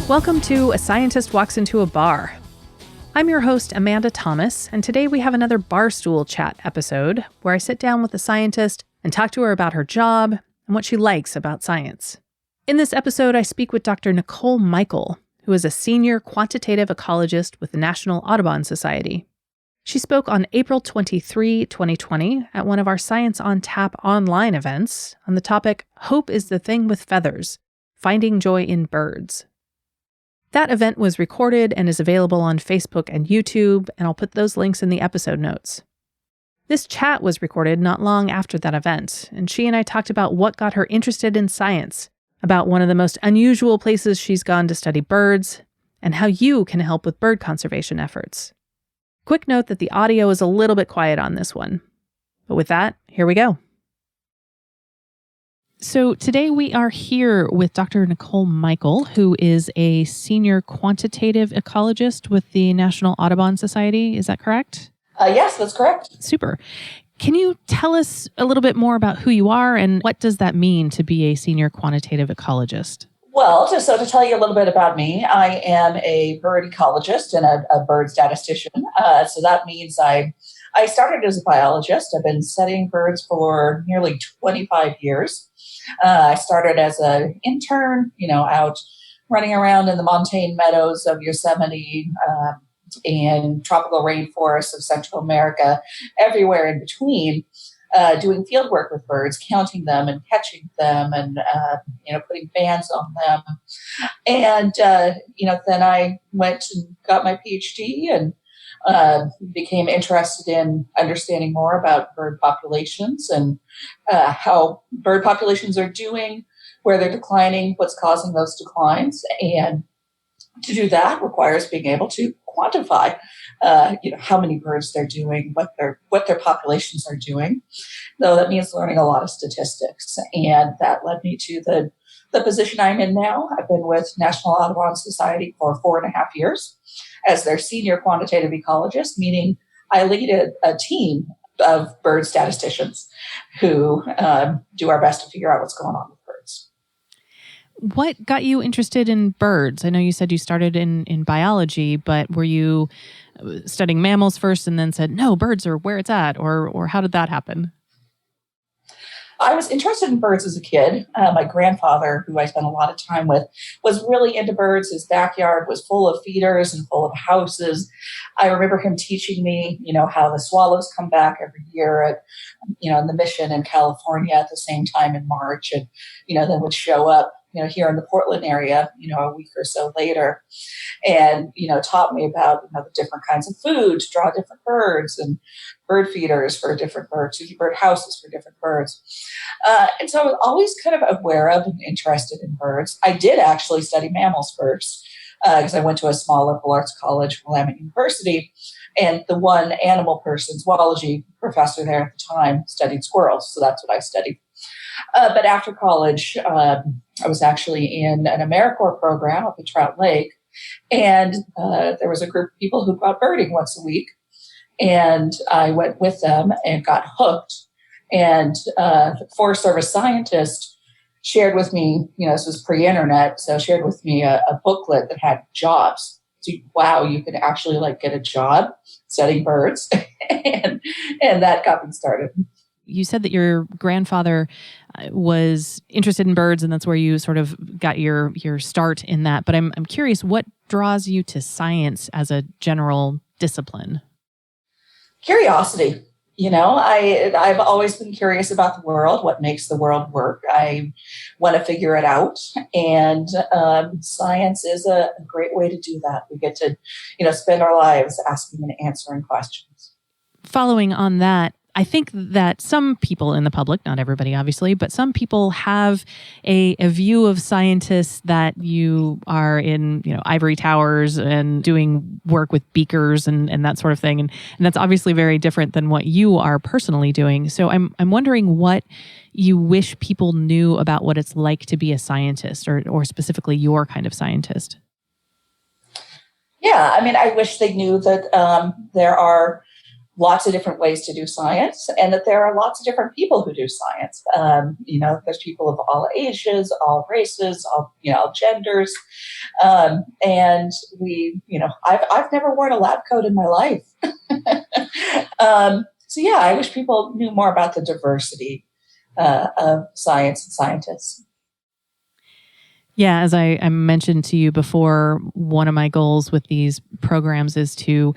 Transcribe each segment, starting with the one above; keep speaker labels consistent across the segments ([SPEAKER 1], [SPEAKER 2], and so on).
[SPEAKER 1] Welcome to A Scientist Walks Into a Bar. I'm your host, Amanda Thomas, and today we have another Barstool Chat episode where I sit down with a scientist and talk to her about her job and what she likes about science. In this episode, I speak with Dr. Nicole Michel, who is a senior quantitative ecologist with the National Audubon Society. She spoke on April 23, 2020, at one of our Science on Tap online events on the topic, Hope is the Thing with Feathers, Finding Joy in Birds. That event was recorded and is available on Facebook and YouTube, and I'll put those links in the episode notes. This chat was recorded not long after that event, and she and I talked about what got her interested in science, about one of the most unusual places she's gone to study birds, and how you can help with bird conservation efforts. Quick note that the audio is a little bit quiet on this one. But with that, here we go. So today we are here with Dr. Nicole Michel, who is a senior quantitative ecologist with the National Audubon Society. Is that correct?
[SPEAKER 2] Yes, that's correct.
[SPEAKER 1] Super. Can you tell us a little bit more about who you are and what does that mean to be a senior quantitative ecologist?
[SPEAKER 2] Well, to tell you a little bit about me, I am a bird ecologist and a bird statistician. So that means I started as a biologist. I've been studying birds for nearly 25 years. I started as an intern, out running around in the montane meadows of Yosemite and tropical rainforests of Central America, everywhere in between, doing field work with birds, counting them and catching them and, putting bands on them. And, then I went and got my PhD and became interested in understanding more about bird populations and how bird populations are doing, where they're declining, what's causing those declines. And to do that requires being able to quantify, how many birds they're doing, what their populations are doing. Though that means learning a lot of statistics. And that led me to the position I'm in now. I've been with National Audubon Society for 4.5 years as their senior quantitative ecologist, meaning I lead a team of bird statisticians who do our best to figure out what's going on with birds.
[SPEAKER 1] What got you interested in birds? I know you said you started in biology, but were you studying mammals first and then said, no, birds are where it's at? Or how did that happen?
[SPEAKER 2] I was interested in birds as a kid. My grandfather, who I spent a lot of time with, was really into birds. His backyard was full of feeders and full of houses. I remember him teaching me, how the swallows come back every year at, in the Mission in California at the same time in March, and, then would show up, here in the Portland area, a week or so later, and, taught me about, the different kinds of food to draw different birds and bird feeders for different birds, bird houses for different birds. And so I was always kind of aware of and interested in birds. I did actually study mammals first because I went to a small liberal arts college, Willamette University, and the one animal person, zoology professor there at the time, studied squirrels. So that's what I studied. But after college, I was actually in an AmeriCorps program up at Trout Lake, and there was a group of people who go out birding once a week. And I went with them and got hooked. And the Forest Service scientist shared with me, this was pre-internet, so shared with me a booklet that had jobs. So, wow, you could actually get a job studying birds. and that got me started.
[SPEAKER 1] You said that your grandfather was interested in birds, and that's where you sort of got your start in that. But I'm curious, what draws you to science as a general discipline?
[SPEAKER 2] Curiosity. I've always been curious about the world, what makes the world work. I want to figure it out. And science is a great way to do that. We get to, spend our lives asking and answering questions.
[SPEAKER 1] Following on that, I think that some people in the public, not everybody obviously, but some people have a view of scientists that you are in, ivory towers and doing work with beakers and that sort of thing. And that's obviously very different than what you are personally doing. So I'm wondering what you wish people knew about what it's like to be a scientist or specifically your kind of scientist.
[SPEAKER 2] Yeah, I wish they knew that there are lots of different ways to do science, and that there are lots of different people who do science. There's people of all ages, all races, all genders, and I've never worn a lab coat in my life. I wish people knew more about the diversity of science and scientists.
[SPEAKER 1] Yeah, as I mentioned to you before, one of my goals with these programs is to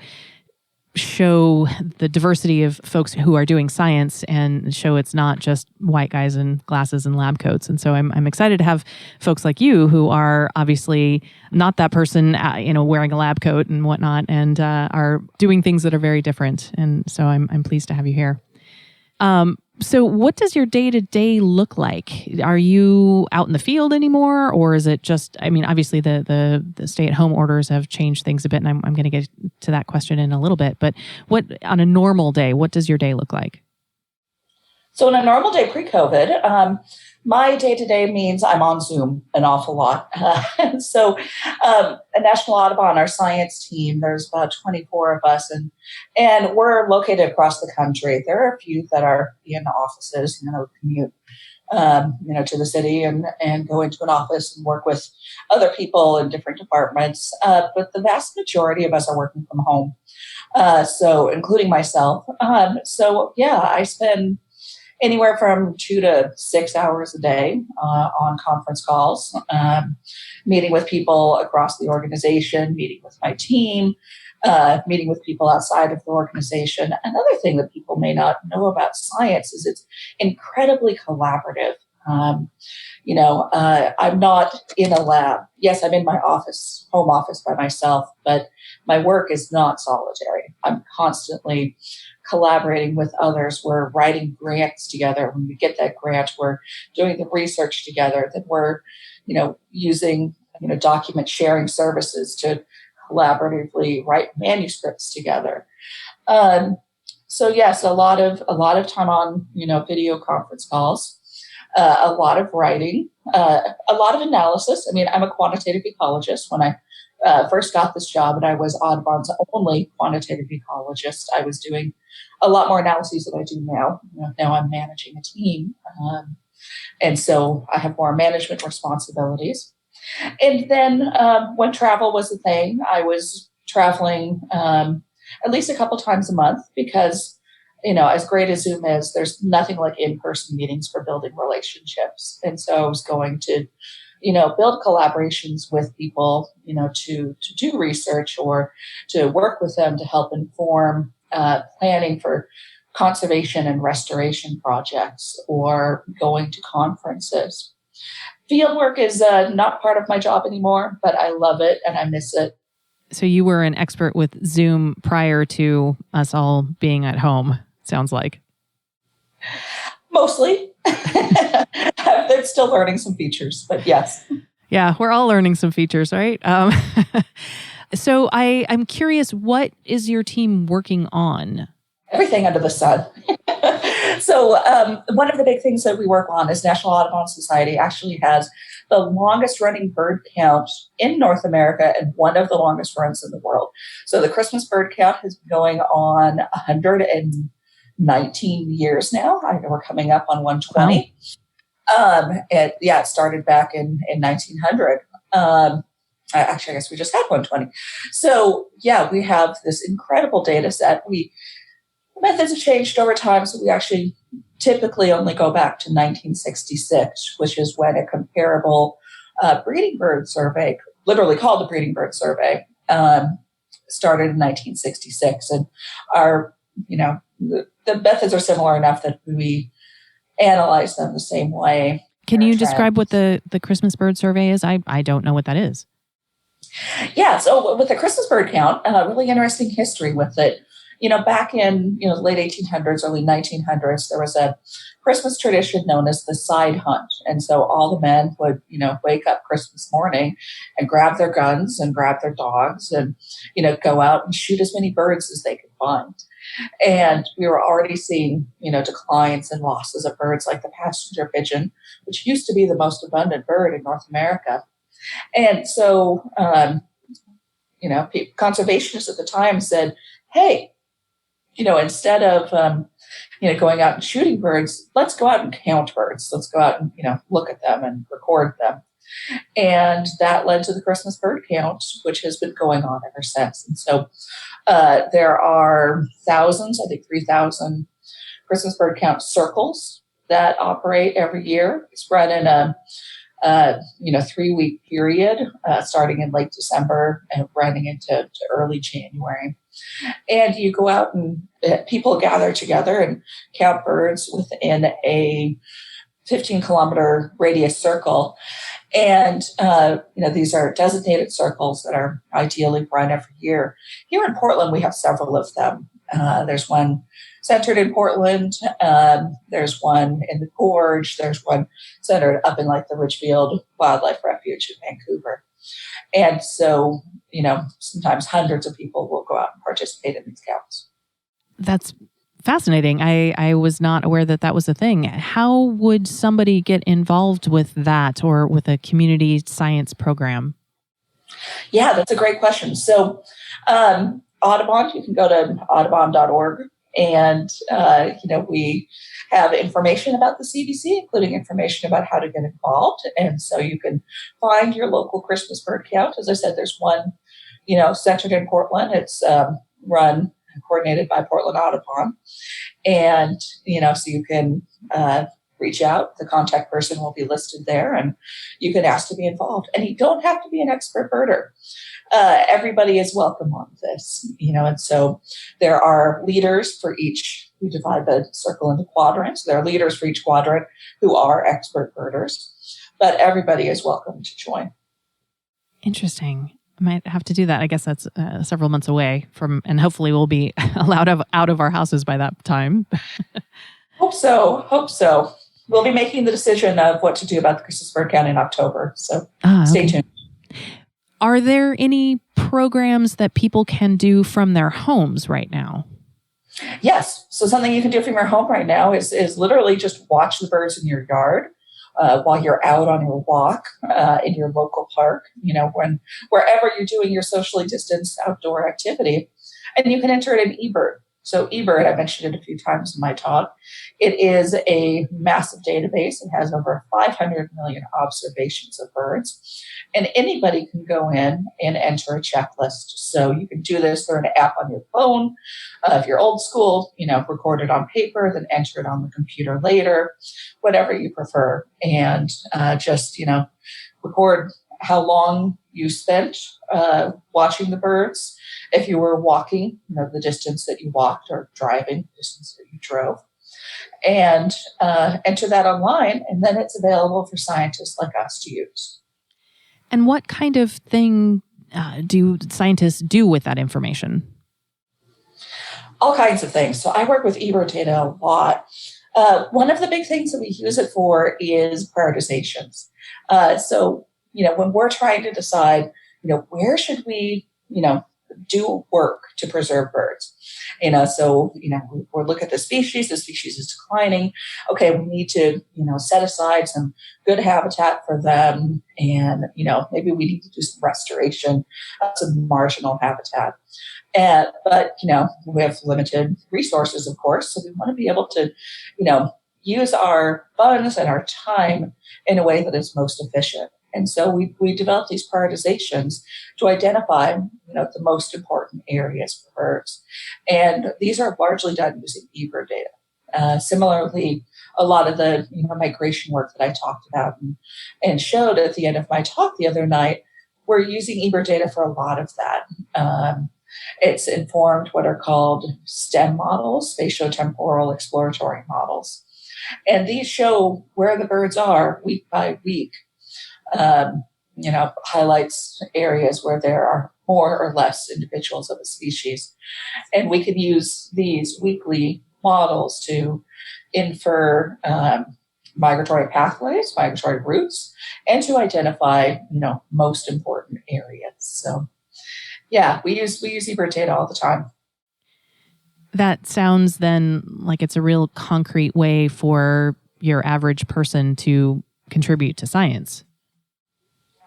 [SPEAKER 1] show the diversity of folks who are doing science and show it's not just white guys in glasses and lab coats. And so I'm excited to have folks like you who are obviously not that person, wearing a lab coat and whatnot, and are doing things that are very different. And so I'm pleased to have you here. So what does your day-to-day look like? Are you out in the field anymore, or is it just, obviously the stay-at-home orders have changed things a bit, and I'm going to get to that question in a little bit, but on a normal day, what does your day look like?
[SPEAKER 2] So on a normal day pre-COVID, my day-to-day means I'm on Zoom an awful lot. At National Audubon, our science team, there's about 24 of us, and we're located across the country. There are a few that are in offices, commute, to the city and go into an office and work with other people in different departments. But the vast majority of us are working from home, so including myself. I spend anywhere from 2 to 6 hours a day on conference calls, meeting with people across the organization, meeting with my team, meeting with people outside of the organization. Another thing that people may not know about science is it's incredibly collaborative. I'm not in a lab. Yes, I'm in my home office by myself, but my work is not solitary. I'm constantly collaborating with others. We're writing grants together. When we get that grant, we're doing the research together. Then we're, using, document sharing services to collaboratively write manuscripts together. Yes, a lot of time on, video conference calls, a lot of writing, a lot of analysis. I'm a quantitative ecologist. When I first got this job and I was Audubon's only quantitative ecologist, I was doing a lot more analyses than I do now. Now I'm managing a team. And so I have more management responsibilities. And then when travel was a thing, I was traveling at least a couple times a month because, as great as Zoom is, there's nothing like in-person meetings for building relationships. And so I was going to build collaborations with people, to do research or to work with them to help inform planning for conservation and restoration projects or going to conferences. Fieldwork is not part of my job anymore, but I love it and I miss it.
[SPEAKER 1] So you were an expert with Zoom prior to us all being at home, sounds like.
[SPEAKER 2] Mostly. They're still learning some features, but yes.
[SPEAKER 1] Yeah, we're all learning some features, right? So I'm curious, what is your team working on?
[SPEAKER 2] Everything under the sun. So one of the big things that we work on is National Audubon Society actually has the longest running bird count in North America and one of the longest runs in the world. So the Christmas bird count has been going on 119 years now. I know we're coming up on 120. Wow. It started back in 1900. Actually, I guess we just had 120. So we have this incredible data set. Methods have changed over time, so we actually typically only go back to 1966, which is when a comparable breeding bird survey, literally called the Breeding Bird Survey, started in 1966. And the methods are similar enough that we analyze them the same way.
[SPEAKER 1] Can you describe what the Christmas bird survey is? I don't know what that is.
[SPEAKER 2] Yeah, so with the Christmas bird count, really interesting history with it. Back in late 1800s, early 1900s, there was a Christmas tradition known as the side hunt. And so all the men would, wake up Christmas morning and grab their guns and grab their dogs and, go out and shoot as many birds as they could find. And we were already seeing, declines and losses of birds like the passenger pigeon, which used to be the most abundant bird in North America. And so, conservationists at the time said, hey, instead of, going out and shooting birds, let's go out and count birds. Let's go out and, look at them and record them. And that led to the Christmas bird count, which has been going on ever since. And so there are thousands, I think 3,000 Christmas bird count circles that operate every year. It's run in a 3-week period, starting in late December and running into early January. And you go out and people gather together and count birds within a 15-kilometer radius circle. And, these are designated circles that are ideally run every year. Here in Portland, we have several of them. There's one centered in Portland. There's one in the Gorge. There's one centered up in the Ridgefield Wildlife Refuge in Vancouver. And so, sometimes hundreds of people will go out and participate in these counts.
[SPEAKER 1] That's fascinating. I was not aware that was a thing. How would somebody get involved with that or with a community science program?
[SPEAKER 2] Yeah, that's a great question. So Audubon, you can go to audubon.org and, we have information about the CBC, including information about how to get involved. And so you can find your local Christmas bird count. As I said, there's one, centered in Portland. It's run and coordinated by Portland Audubon. And, so you can reach out. The contact person will be listed there and you can ask to be involved. And you don't have to be an expert birder. Everybody is welcome on this, and so there are leaders for each. We divide the circle into quadrants. There are leaders for each quadrant who are expert birders, but everybody is welcome to join.
[SPEAKER 1] Interesting. I might have to do that. I guess that's several months away from, and hopefully we'll be allowed out of our houses by that time.
[SPEAKER 2] Hope so. We'll be making the decision of what to do about the Christmas bird count in October. So stay tuned.
[SPEAKER 1] Are there any programs that people can do from their homes right now?
[SPEAKER 2] Yes. So something you can do from your home right now is literally just watch the birds in your yard while you're out on your walk in your local park, wherever you're doing your socially distanced outdoor activity. And you can enter it in eBird. So eBird, I mentioned it a few times in my talk. It is a massive database. It has over 500 million observations of birds. And anybody can go in and enter a checklist. So you can do this through an app on your phone. If you're old school, record it on paper, then enter it on the computer later, whatever you prefer. And just, record how long you spent watching the birds. If you were walking, the distance that you walked, or driving, the distance that you drove. And enter that online, and then it's available for scientists like us to use.
[SPEAKER 1] And what kind of thing do scientists do with that information?
[SPEAKER 2] All kinds of things. So I work with eBird data a lot. One of the big things that we use it for is prioritizations. So, when we're trying to decide, where should we, do work to preserve birds? So, we'll look at the species is declining. Okay, we need to, set aside some good habitat for them. And, maybe we need to do some restoration of some marginal habitat. But, we have limited resources, of course. So we want to be able to, use our funds and our time in a way that is most efficient. And so we develop these prioritizations to identify, the most important areas for birds. And these are largely done using eBird data. Similarly, a lot of the migration work that I talked about and showed at the end of my talk the other night, we're using eBird data for a lot of that. It's informed what are called STEM models, spatio-temporal exploratory models. And these show where the birds are week by week. Highlights areas where there are more or less individuals of a species. And we can use these weekly models to infer migratory pathways, migratory routes, and to identify, most important areas. So, yeah, we use eBird data all the time.
[SPEAKER 1] That sounds then like it's a real concrete way for your average person to contribute to science.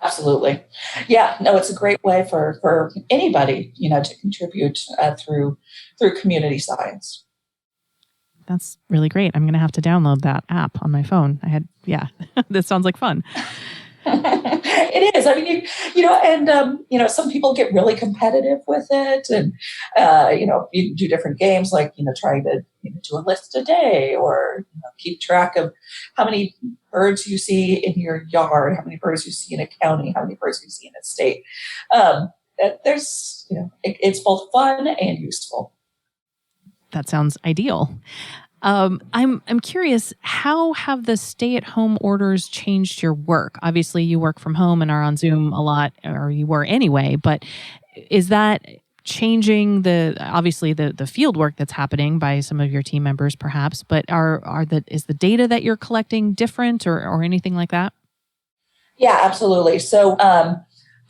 [SPEAKER 2] Absolutely. Yeah, no, it's a great way for anybody, to contribute through community science.
[SPEAKER 1] That's really great. I'm going to have to download that app on my phone. This sounds like fun.
[SPEAKER 2] It is. I mean, some people get really competitive with it, and you do different games like trying to do a list a day, or keep track of how many birds you see in your yard, how many birds you see in a county, how many birds you see in a state. It's both fun and useful.
[SPEAKER 1] That sounds ideal. I'm curious, how have the stay-at-home orders changed your work? Obviously, you work from home and are on Zoom a lot, or you were anyway. But is that changing the field work that's happening by some of your team members, perhaps? But is the data that you're collecting different, or anything like that?
[SPEAKER 2] Yeah, absolutely. So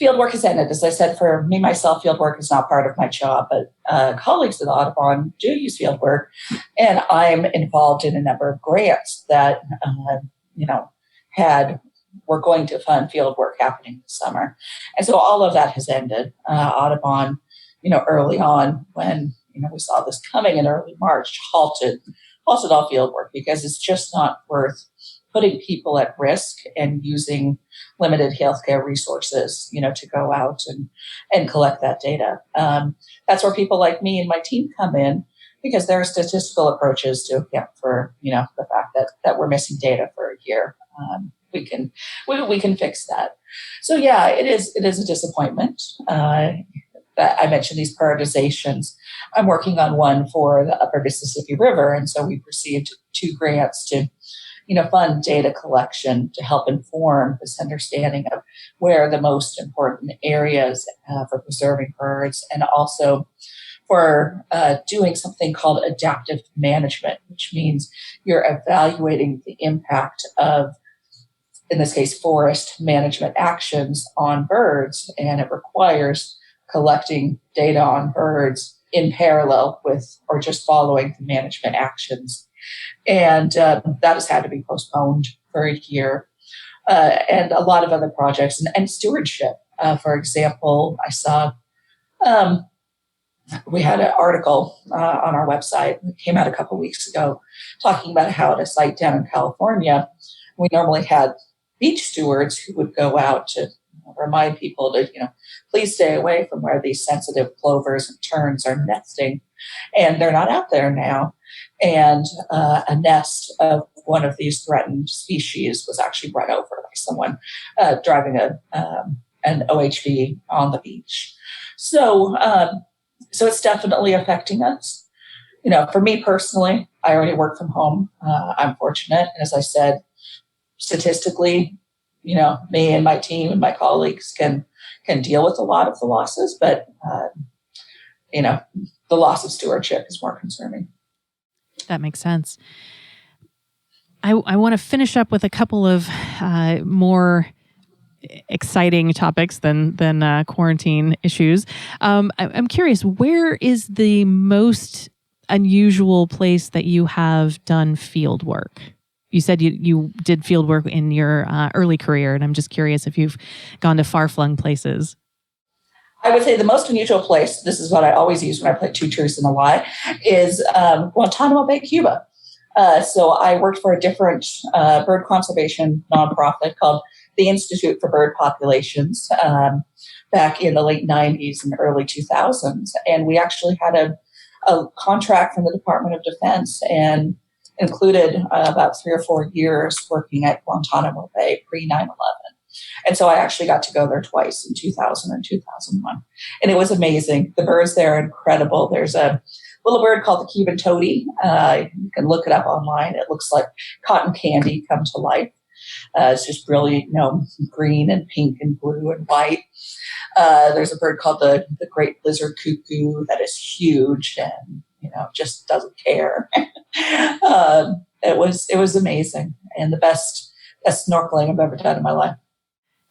[SPEAKER 2] fieldwork has ended. As I said, for me, myself, fieldwork is not part of my job, but colleagues at Audubon do use fieldwork. And I'm involved in a number of grants that, were going to fund fieldwork happening this summer. And so all of that has ended. Audubon, early on when, we saw this coming in early March, halted all fieldwork because it's just not worth putting people at risk and using limited healthcare resources, to go out and collect that data. That's where people like me and my team come in, because there are statistical approaches to account for, the fact that we're missing data for a year. We can fix that. So yeah, it is a disappointment. I mentioned these prioritizations. I'm working on one for the Upper Mississippi River, and so we've received 2 grants to fund data collection to help inform this understanding of where the most important areas for preserving birds, and also for doing something called adaptive management, which means you're evaluating the impact of, in this case, forest management actions on birds, and it requires collecting data on birds in parallel with, or just following, the management actions. And that has had to be postponed for a year. And a lot of other projects and stewardship. For example, I saw we had an article on our website that came out a couple weeks ago talking about how at a site down in California, we normally had beach stewards who would go out to remind people to, please stay away from where these sensitive plovers and terns are nesting. And they're not out there now. And a nest of one of these threatened species was actually run over by someone driving an OHV on the beach. So it's definitely affecting us. For me personally, I already work from home. I'm fortunate. And as I said, statistically, me and my team and my colleagues can deal with a lot of the losses, but the loss of stewardship is more concerning.
[SPEAKER 1] That makes sense. I want to finish up with a couple of more exciting topics than quarantine issues. I'm curious, where is the most unusual place that you have done field work? You said you did field work in your early career, and I'm just curious if you've gone to far-flung places.
[SPEAKER 2] I would say the most unusual place, this is what I always use when I play two truths and a lie, is Guantanamo Bay, Cuba. So I worked for a different bird conservation nonprofit called the Institute for Bird Populations back in the late 90s and early 2000s. And we actually had a contract from the Department of Defense and included about 3 or 4 years working at Guantanamo Bay pre-9/11. And so I actually got to go there twice, in 2000 and 2001. And it was amazing. The birds there are incredible. There's a little bird called the Cuban toady. You can look it up online. It looks like cotton candy come to life. It's just really, green and pink and blue and white. There's a bird called the great lizard cuckoo that is huge and, just doesn't care. It was amazing and the best snorkeling I've ever done in my life.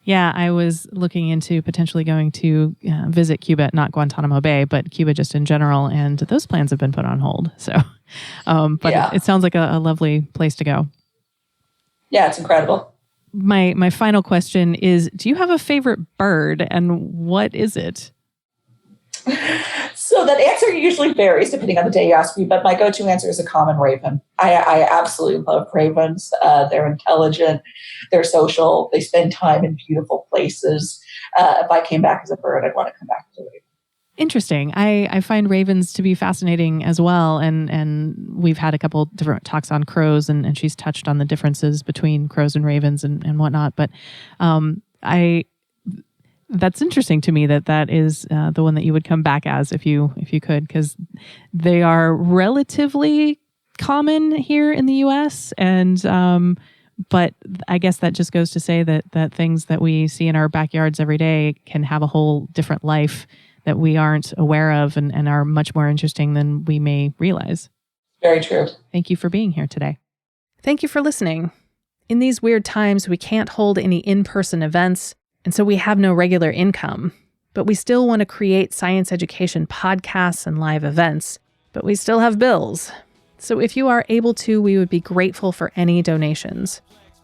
[SPEAKER 1] Yeah, I was looking into potentially going to visit Cuba, not Guantanamo Bay, but Cuba just in general, and those plans have been put on hold. So, but yeah. It sounds like a lovely place to go.
[SPEAKER 2] Yeah, it's incredible.
[SPEAKER 1] my final question is, do you have a favorite bird, and what is it?
[SPEAKER 2] So that answer usually varies depending on the day you ask me, but my go-to answer is a common raven. I absolutely love ravens. They're intelligent, they're social, they spend time in beautiful places. If I came back as a bird, I'd want to come back as a raven.
[SPEAKER 1] Interesting. I find ravens to be fascinating as well. And we've had a couple different talks on crows, and she's touched on the differences between crows and ravens and whatnot. But that's interesting to me that is the one that you would come back as if you could, because they are relatively common here in the U.S. And but I guess that just goes to say that things that we see in our backyards every day can have a whole different life that we aren't aware of and are much more interesting than we may realize.
[SPEAKER 2] Very true.
[SPEAKER 1] Thank you for being here today. Thank you for listening. In these weird times, we can't hold any in-person events, and so we have no regular income. But we still want to create science education podcasts and live events, but we still have bills. So if you are able to, we would be grateful for any donations.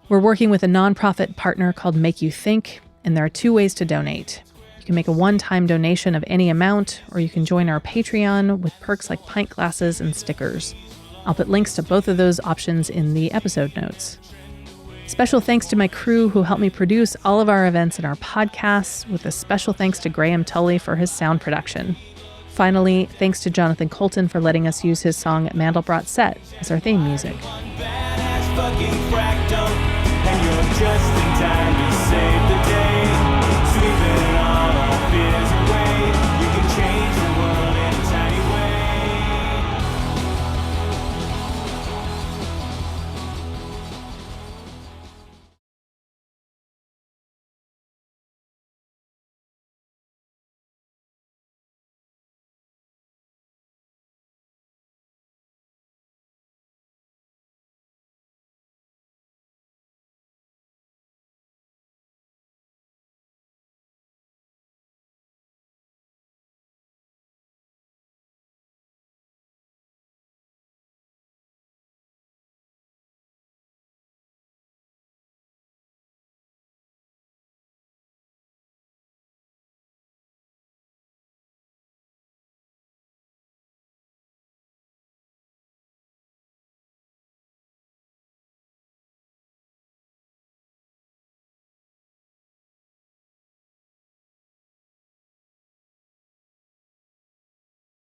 [SPEAKER 1] We're working with a nonprofit partner called Make You Think, and there are 2 ways to donate. You can make a one-time donation of any amount, or you can join our Patreon with perks like pint glasses and stickers. I'll put links to both of those options in the episode notes. Special thanks to my crew who helped me produce all of our events and our podcasts, with a special thanks to Graham Tully for his sound production. Finally, thanks to Jonathan Coulton for letting us use his song Mandelbrot Set as our theme music.
[SPEAKER 3] Badass fucking fractal, and you're just